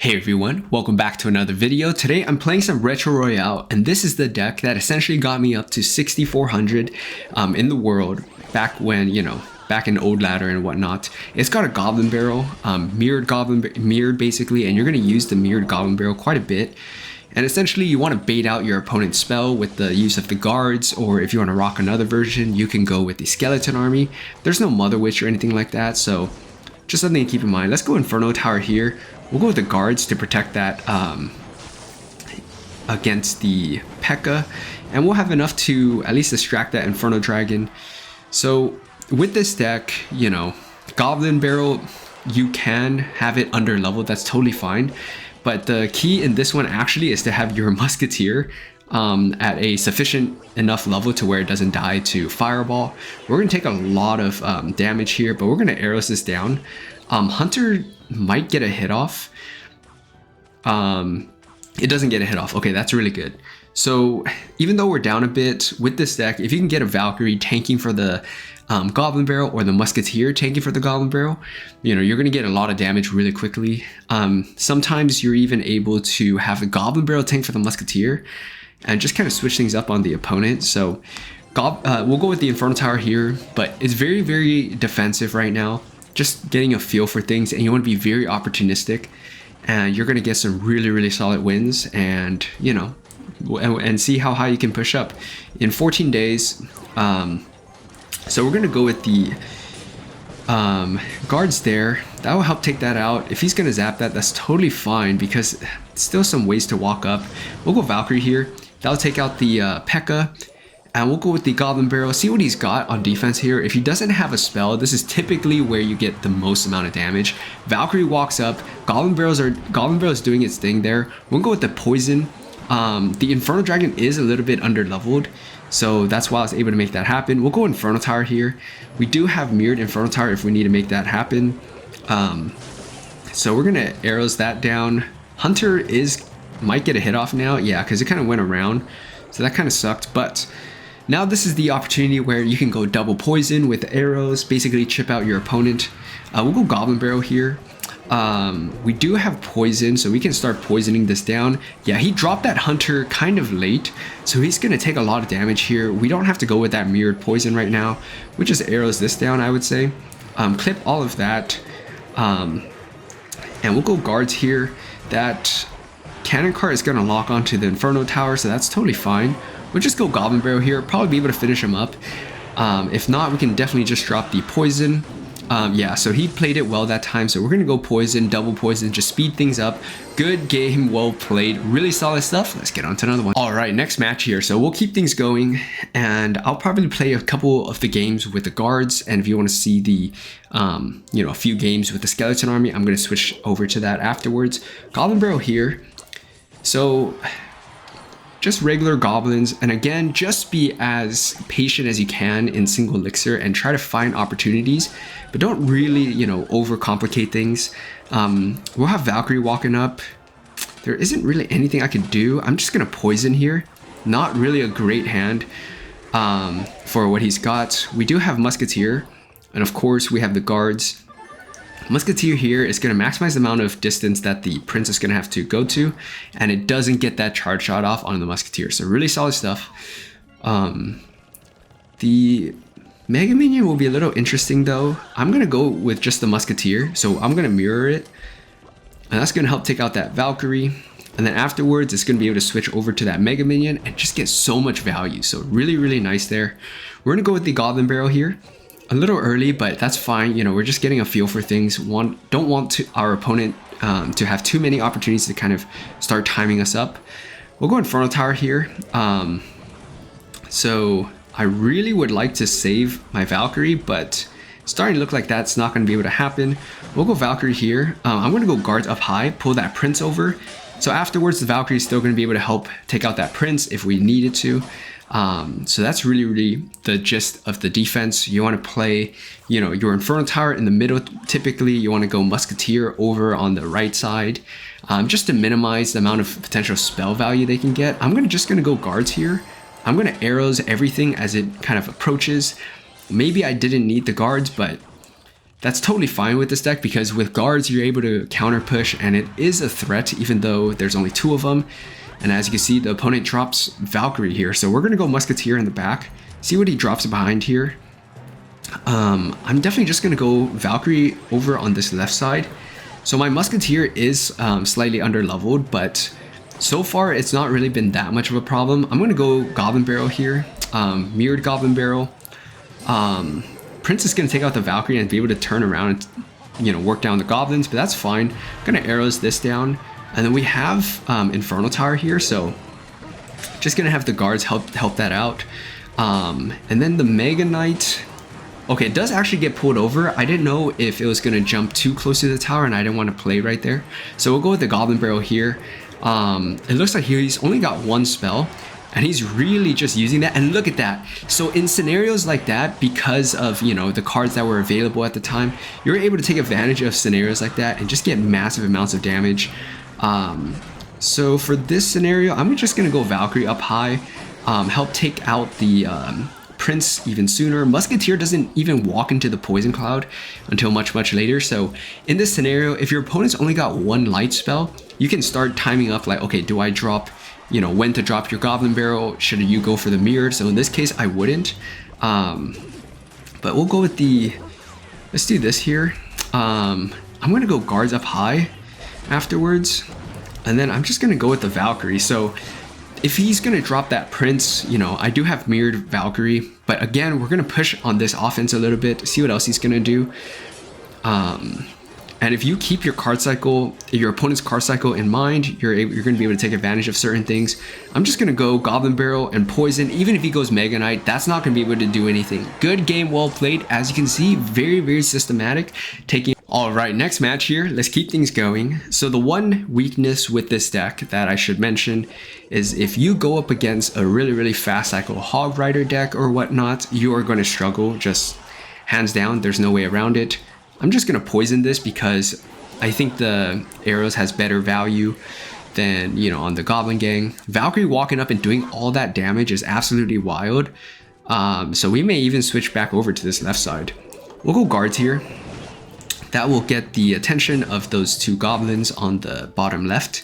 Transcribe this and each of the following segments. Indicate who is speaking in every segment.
Speaker 1: Hey everyone, welcome back to another video. Today I'm playing some Retro Royale, and this is the deck that essentially got me up to 6,400 in the world back when, back in old ladder and whatnot. It's got a Goblin Barrel, mirrored basically, and you're going to use the mirrored Goblin Barrel quite a bit. And essentially you want to bait out your opponent's spell with the use of the guards, or if you want to rock another version, you can go with the Skeleton Army. There's no Mother Witch or anything like that, so just something to keep in mind. Let's go Inferno Tower here. We'll go with the guards to protect that against the P.E.K.K.A. And we'll have enough to at least distract that Inferno Dragon. So with this deck, Goblin Barrel, you can have it under leveled. That's totally fine. But the key in this one actually is to have your Musketeer at a sufficient enough level to where it doesn't die to Fireball. We're going to take a lot of damage here, but we're going to arrows this down. Hunter might get a hit off. It doesn't get a hit off. Okay, that's really good. So even though we're down a bit with this deck, if you can get a Valkyrie tanking for the Goblin Barrel or the Musketeer tanking for the Goblin Barrel, you're going to get a lot of damage really quickly. Sometimes you're even able to have the Goblin Barrel tank for the Musketeer and just kind of switch things up on the opponent. So we'll go with the Inferno Tower here, but it's very, very defensive right now. Just getting a feel for things, and you want to be very opportunistic, and you're going to get some really, really solid wins, and and see how high you can push up in 14 days. So we're going to go with the guards there. That will help take that out. If he's going to zap that, that's totally fine, because still some ways to walk up. We'll go Valkyrie here. That'll take out the P.E.K.K.A. And we'll go with the Goblin Barrel, see what he's got on defense here. If he doesn't have a spell, this is typically where you get the most amount of damage. Valkyrie walks up, Goblin Barrel is doing its thing there. We'll go with the poison. The Inferno Dragon is a little bit under leveled, so that's why I was able to make that happen. We'll go Inferno Tower here. We do have mirrored Inferno Tower if we need to make that happen. So we're gonna arrows that down. Hunter might get a hit off now, yeah, because it kind of went around, so that kind of sucked. But now this is the opportunity where you can go double poison with arrows, basically chip out your opponent. We'll go Goblin Barrel here. We do have poison, so we can start poisoning this down. Yeah, he dropped that Hunter kind of late, so he's going to take a lot of damage here. We don't have to go with that mirrored poison right now. We just arrows this down, I would say. Clip all of that. And we'll go guards here. That cannon cart is going to lock onto the Inferno Tower, so that's totally fine. We'll just go Goblin Barrel here, probably be able to finish him up. If not, we can definitely just drop the poison. Yeah, so he played it well that time, so we're going to go poison, double poison, just speed things up. Good game, well played, really solid stuff. Let's get on to another one. All right, next match here. So we'll keep things going, and I'll probably play a couple of the games with the guards, and if you want to see the, a few games with the Skeleton Army, I'm going to switch over to that afterwards. Goblin Barrel here. So just regular goblins, and again, just be as patient as you can in single elixir and try to find opportunities, but don't really overcomplicate things. We'll have Valkyrie walking up. There isn't really anything I can do. I'm just gonna poison here. Not really a great hand for what he's got. We do have Musketeer, and of course we have the guards. Musketeer here is going to maximize the amount of distance that the Prince is going to have to go to, and it doesn't get that charge shot off on the Musketeer, so really solid stuff. The Mega Minion will be a little interesting though. I'm going to go with just the Musketeer, so I'm going to mirror it, and that's going to help take out that Valkyrie, and then afterwards it's going to be able to switch over to that Mega Minion and just get so much value, so really, really nice there. We're going to go with the Goblin Barrel here. A little early, but that's fine. We're just getting a feel for things. Don't want our opponent to have too many opportunities to kind of start timing us up. We'll go Inferno Tower here. So I really would like to save my Valkyrie, but it's starting to look like that's not going to be able to happen. We'll go Valkyrie here. I'm going to go guards up high, pull that Prince over. So afterwards, the Valkyrie is still going to be able to help take out that Prince if we needed to. So that's really, really the gist of the defense. You want to play, your Inferno Tower in the middle. Typically, you want to go Musketeer over on the right side, just to minimize the amount of potential spell value they can get. I'm just going to go guards here. I'm going to arrows everything as it kind of approaches. Maybe I didn't need the guards, but That's totally fine with this deck because with guards, you're able to counter push and it is a threat even though there's only 2 of them. And as you can see, the opponent drops Valkyrie here. So we're going to go Musketeer in the back, see what he drops behind here. I'm definitely just going to go Valkyrie over on this left side. So my Musketeer is slightly under leveled, but so far it's not really been that much of a problem. I'm going to go Goblin Barrel here, Mirrored Goblin Barrel. Prince is going to take out the Valkyrie and be able to turn around and, you know, work down the goblins, but that's fine. I'm going to arrows this down. And then we have Infernal Tower here, so just going to have the guards help that out. And then the Mega Knight. Okay, it does actually get pulled over. I didn't know if it was going to jump too close to the tower and I didn't want to play right there. So we'll go with the Goblin Barrel here. It looks like he's only got 1 spell and he's really just using that. And look at that. So in scenarios like that, because of, you know, the cards that were available at the time, you're able to take advantage of scenarios like that and just get massive amounts of damage. So for this scenario, I'm just going to go Valkyrie up high, help take out the Prince even sooner. Musketeer doesn't even walk into the Poison Cloud until much later. So in this scenario, if your opponent's only got 1 light spell, you can start timing up like, okay, do I drop, you know, when to drop your Goblin Barrel? Should you go for the Mirrored? So in this case, I wouldn't. But we'll go with the, let's do this here. I'm going to go guards up high afterwards. And then I'm just going to go with the Valkyrie. So if he's going to drop that Prince, you know, I do have Mirrored Valkyrie. But again, we're going to push on this offense a little bit, see what else he's going to do. And if you keep your card cycle, your opponent's card cycle in mind, you're going to be able to take advantage of certain things. I'm just going to go Goblin Barrel and Poison. Even if he goes Mega Knight, that's not going to be able to do anything. Good game, well played. As you can see, very systematic. All right, next match here. Let's keep things going. So the one weakness with this deck that I should mention is if you go up against a really fast cycle Hog Rider deck or whatnot, you are going to struggle. Just hands down, there's no way around it. I'm just going to poison this because I think the arrows has better value than, you know, on the Goblin Gang. Valkyrie walking up and doing all that damage is absolutely wild. So we may even switch back over to this left side. We'll go guards here. That will get the attention of those 2 goblins on the bottom left.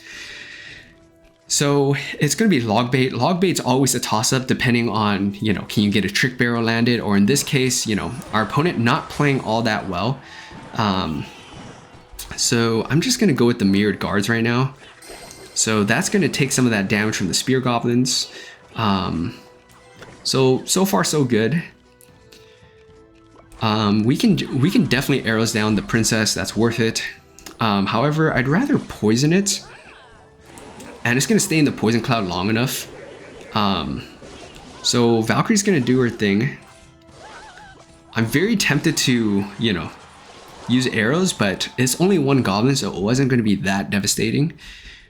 Speaker 1: So it's going to be Logbait. Logbait's always a toss-up depending on, you know, can you get a Trick Barrel landed? Or in this case, you know, our opponent not playing all that well. So I'm just going to go with the Mirrored Guards right now. So that's going to take some of that damage from the Spear Goblins. So far so good. We can definitely arrows down the Princess. That's worth it. However, I'd rather poison it. And it's going to stay in the Poison Cloud long enough. So Valkyrie's going to do her thing. I'm very tempted to, you know, use arrows, but it's only 1 goblin, so it wasn't going to be that devastating.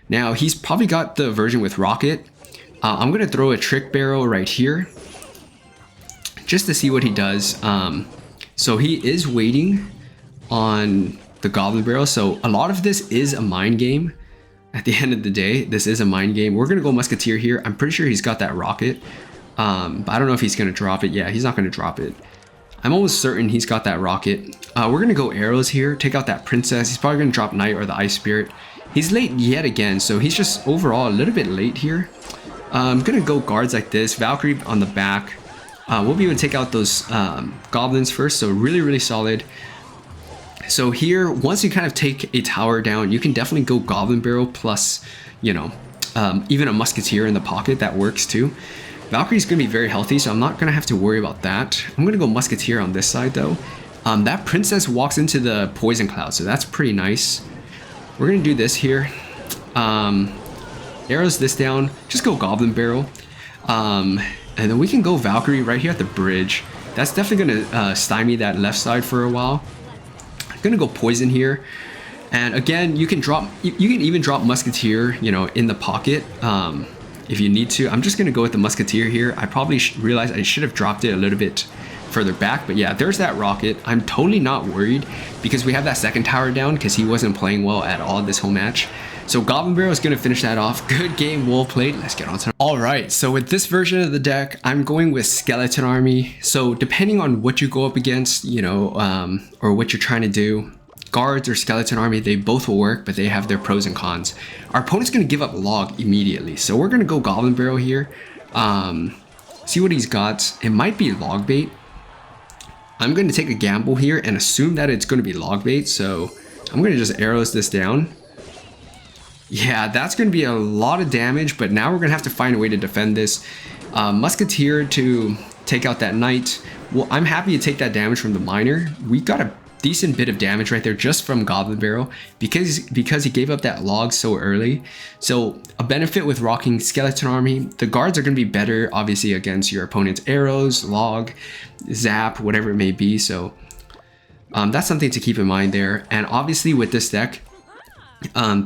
Speaker 1: Now, he's probably got the version with Rocket. I'm going to throw a Trick Barrel right here, just to see what he does. So he is waiting on the Goblin Barrel, so a lot of this is a mind game. At the end of the day, this is a mind game. We're going to go Musketeer here. I'm pretty sure he's got that Rocket. But I don't know if he's going to drop it. Yeah, he's not going to drop it. I'm almost certain he's got that Rocket. We're going to go arrows here. Take out that Princess. He's probably going to drop Knight or the Ice Spirit. He's late yet again, so he's just overall a little bit late here. I'm going to go guards like this. Valkyrie on the back. We'll be able to take out those goblins first. So really solid. So here, once you kind of take a tower down, you can definitely go Goblin Barrel plus, you know, even a Musketeer in the pocket. That works too. Valkyrie's going to be very healthy, so I'm not going to have to worry about that. I'm going to go Musketeer on this side though. That Princess walks into the Poison Cloud, so that's pretty nice. We're going to do this here. Arrows this down. Just go Goblin Barrel. And then we can go Valkyrie right here at the bridge. That's definitely going to stymie that left side for a while. Gonna go poison here, and again you can even drop Musketeer, you know, in the pocket if you need to. I'm just gonna go with the Musketeer here. I probably realized I should have dropped it a little bit further back, but yeah, there's that Rocket. I'm totally not worried because we have that second tower down because he wasn't playing well at all this whole match. So Goblin Barrel is going to finish that off. Good game, well played. Let's get on to it. All right, so with this version of the deck, I'm going with Skeleton Army. So depending on what you go up against, you know, or what you're trying to do, Guards or Skeleton Army, they both will work, but they have their pros and cons. Our opponent's going to give up Log immediately, so we're going to go Goblin Barrel here. See what he's got. It might be Log Bait. I'm going to take a gamble here and assume that it's going to be Log Bait, so I'm going to just arrows this down. Yeah, that's going to be a lot of damage, but now we're going to have to find a way to defend this. Musketeer to take out that Knight. Well, I'm happy to take that damage from the Miner. We got a decent bit of damage right there just from Goblin Barrel because he gave up that log so early. So a benefit with rocking Skeleton Army, the guards are going to be better obviously against your opponent's arrows, log, zap, whatever it may be. So that's something to keep in mind there. And obviously with this deck,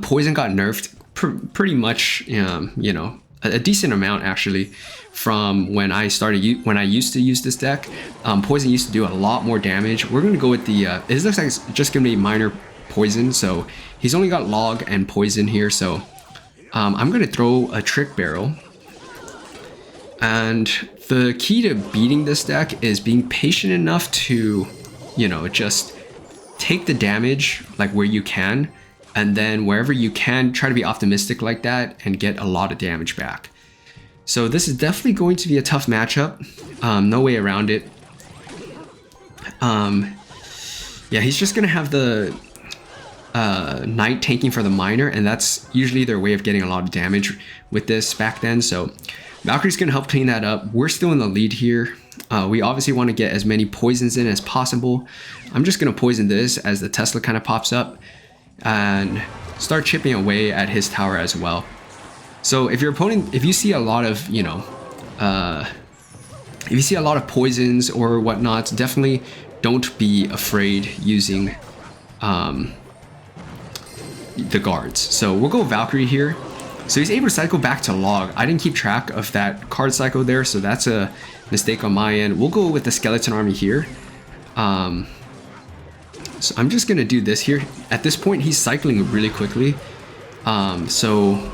Speaker 1: poison got nerfed pretty much, you know, a decent amount actually from when I used to use this deck. Poison used to do a lot more damage. We're going to go with the it looks like it's just going to be minor poison, so he's only got log and poison here. So I'm going to throw a trick barrel, and the key to beating this deck is being patient enough to, you know, just take the damage like where you can, and then wherever you can try to be optimistic like that and get a lot of damage back. So this is definitely going to be a tough matchup. No way around it. Yeah, he's just gonna have the Knight tanking for the Miner, and that's usually their way of getting a lot of damage with this back then. So Valkyrie's gonna help clean that up. We're still in the lead here. We obviously want to get as many poisons in as possible. I'm just gonna poison this as the Tesla kind of pops up and start chipping away at his tower as well. So if your opponent, if you see a lot of, you know, if you see a lot of poisons or whatnot, definitely don't be afraid using the guards. So we'll go Valkyrie here. So he's able to cycle back to log. I didn't keep track of that card cycle there, so that's a mistake on my end. We'll go with the Skeleton Army here. So I'm just gonna do this here. At this point, he's cycling really quickly. So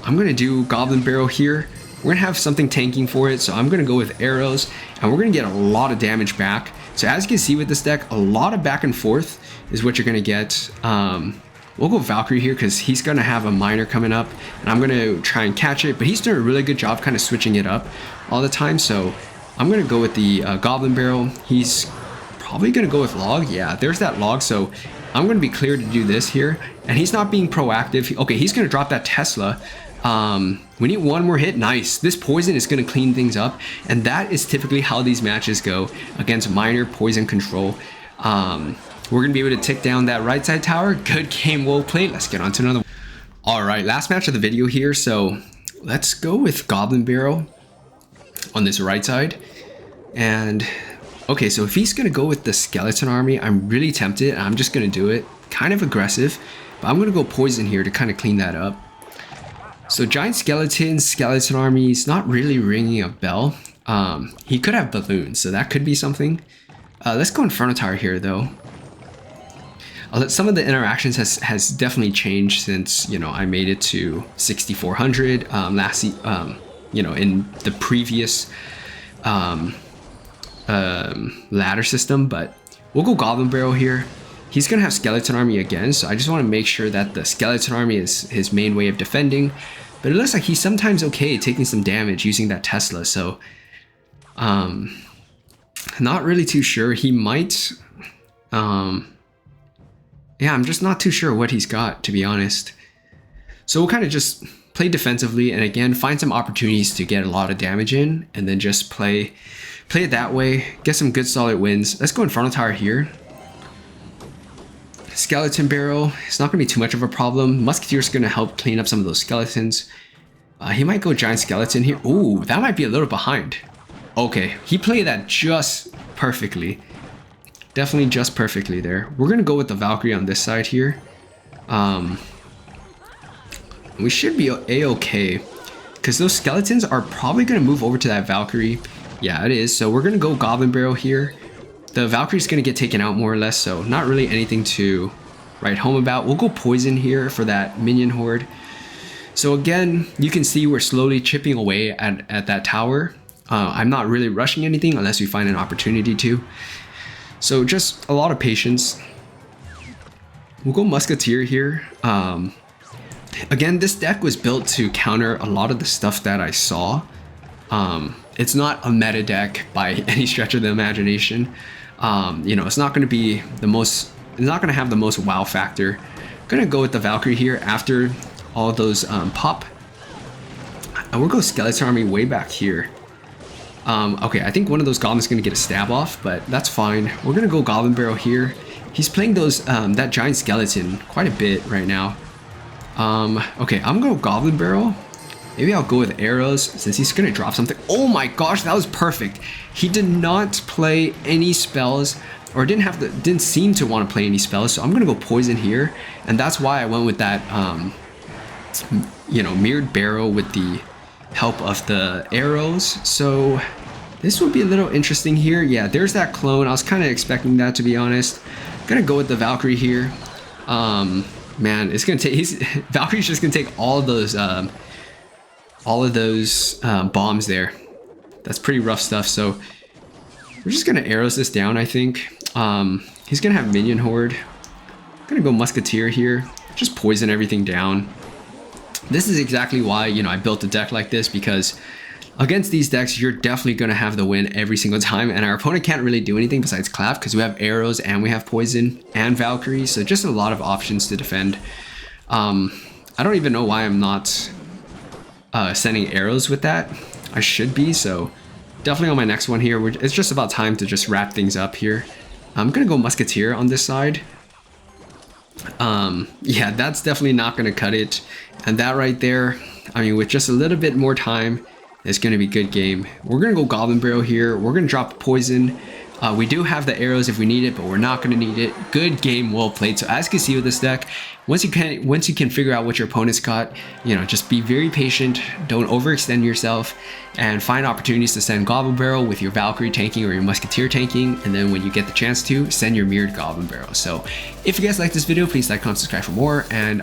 Speaker 1: I'm gonna do Goblin Barrel here. We're gonna have something tanking for it, so I'm gonna go with arrows, and we're gonna get a lot of damage back. So as you can see with this deck, a lot of back and forth is what you're gonna get. We'll go Valkyrie here because he's gonna have a Miner coming up, and I'm gonna try and catch it, but he's doing a really good job kind of switching it up all the time. So I'm gonna go with the Goblin Barrel. He's probably gonna go with log. Yeah, there's that log. So I'm gonna be clear to do this here, and he's not being proactive. Okay, he's gonna drop that Tesla. We need one more hit. Nice. This poison is going to clean things up, and that is typically how these matches go against Miner poison control. We're going to be able to tick down that right side tower. Good game, well played. Let's get on to another one. All right, last match of the video here. So let's go with Goblin Barrel on this right side. And okay, so if he's going to go with the Skeleton Army, I'm really tempted. I'm just going to do it. Kind of aggressive, but I'm going to go poison here to kind of clean that up. So Giant Skeleton, Skeleton Army is not really ringing a bell. He could have balloons, so that could be something. Let's go Inferno Tower here though. Some of the interactions has definitely changed since, you know, I made it to 6400 you know, in the previous ladder system, but we'll go Goblin Barrel here. He's going to have Skeleton Army again, so I just want to make sure that the Skeleton Army is his main way of defending. But it looks like he's sometimes okay taking some damage using that Tesla, so not really too sure. He might, yeah, I'm just not too sure what he's got, to be honest. So we'll kind of just play defensively, and again, find some opportunities to get a lot of damage in, and then just play it that way, get some good solid wins. Let's go Inferno Tower here. Skeleton Barrel, it's not going to be too much of a problem. Musketeer's going to help clean up some of those skeletons. He might go Giant Skeleton here. Ooh, that might be a little behind. Okay, he played that just perfectly. Definitely just perfectly there. We're going to go with the Valkyrie on this side here. We should be a-okay, because those skeletons are probably going to move over to that Valkyrie. Yeah, it is. So we're going to go Goblin Barrel here. The Valkyrie's going to get taken out more or less, so not really anything to write home about. We'll go poison here for that minion horde. So again, you can see we're slowly chipping away at that tower. I'm not really rushing anything unless we find an opportunity to. So just a lot of patience. We'll go Musketeer here. Again, this deck was built to counter a lot of the stuff that I saw. It's not a meta deck by any stretch of the imagination. You know, it's not going to be the most, it's not going to have the most wow factor. I'm going to go with the Valkyrie here after all of those pop. And we'll go Skeleton Army way back here. Okay, I think one of those goblins is going to get a stab off, but that's fine. We're going to go Goblin Barrel here. He's playing those that giant skeleton quite a bit right now. Okay, I'm going to go Goblin Barrel. Maybe I'll go with arrows since he's going to drop something. Oh my gosh, that was perfect. He did not play any spells, or didn't seem to want to play any spells. So I'm going to go poison here. And that's why I went with that, you know, mirrored barrel with the help of the arrows. So this will be a little interesting here. Yeah, there's that clone. I was kind of expecting that, to be honest. Gonna go with the Valkyrie here. Man, it's gonna take. Valkyrie's just gonna take all of those bombs there. That's pretty rough stuff. So we're just gonna arrows this down. I think he's gonna have minion horde. Gonna go Musketeer here. Just poison everything down. This is exactly why, you know, I built a deck like this, because against these decks, you're definitely going to have the win every single time. And our opponent can't really do anything besides clap because we have arrows and we have poison and Valkyrie. So just a lot of options to defend. I don't even know why I'm not sending arrows with that. I should be. So definitely on my next one here. It's just about time to just wrap things up here. I'm going to go Musketeer on this side. Yeah, that's definitely not going to cut it. And that right there, I mean, with just a little bit more time, it's going to be a good game. We're going to go Goblin Barrel here. We're going to drop poison. We do have the arrows if we need it, but we're not going to need it. Good game, well played. So as you can see with this deck, once you can figure out what your opponent's got, you know, just be very patient. Don't overextend yourself and find opportunities to send Goblin Barrel with your Valkyrie tanking or your Musketeer tanking. And then when you get the chance to, send your mirrored Goblin Barrel. So if you guys like this video, please like, comment, subscribe for more. And